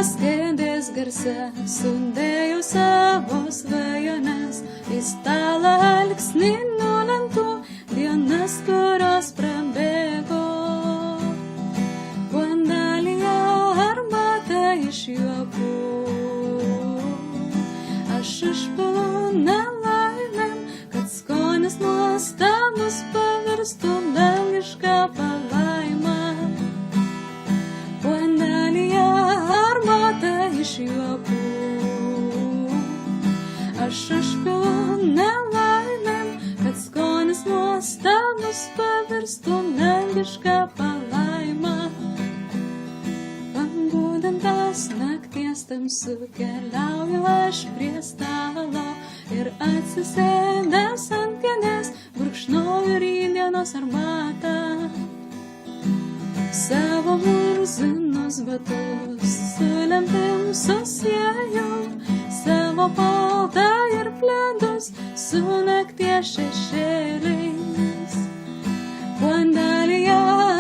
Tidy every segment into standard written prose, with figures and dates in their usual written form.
skendės garse, sundėjau savo svajones, į stalą alksnį nulentų dienas, kurios prabėgo. Puodelėje arbata iš juokų, aš išpilu nelaimėm, kad skonis nuostabus pavirstų dangišką palaimą. Puodelėje arbata iš juokų, aš išpilu nelaimėm, kad skonis nuostabus pavirstų dangišką palaimą. Pabudintas nakties tamsu keliauju aš prie stalo ir atsisėdęs ant kėdės gurkšnoju rytdienos arbatą. Savo murzinus batus su lemtim susieju, savo paltą ir pledus su nakties šešėliais. Puodelėje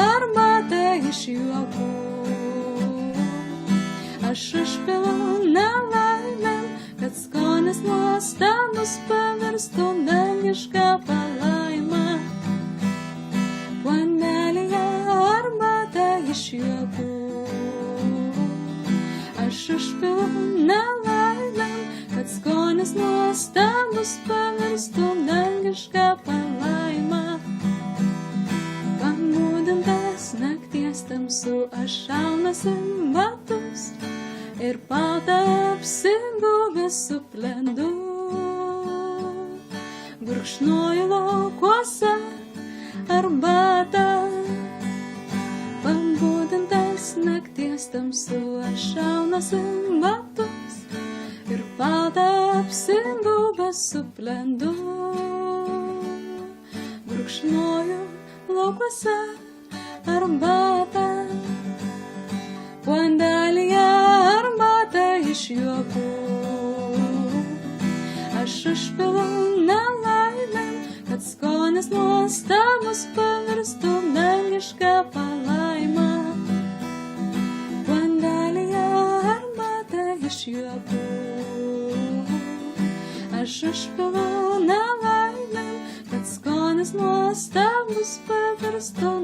arbata iš juokų, aš išpilu nelaimėm, kad skonis nuostabus pavirstų dangišką palaimą. Puodelėje arbata iš juokų, aš išpilu nelaimėm, kad skonis nuostabus pavirstų dangišką palaimą. Pabudintas nakties tamsu aš šaunasi batus ir paltą apsiguvęs su pledu. Gurkšnoju laukuose arbatą. Pabudintas nakties tamsu aš šaunasi batus ir paltą apsiguvęs su pledu. Gurkšnoju laukuose arbatą. Puodelėje arbata iš juokų, aš išpilu nelaimėm, kad skonis nuostabus pavirstų dangišką palaimą. Puodelėje arbata iš juokų, aš išpilu nelaimėm, kad skonis nuostabus pavirstų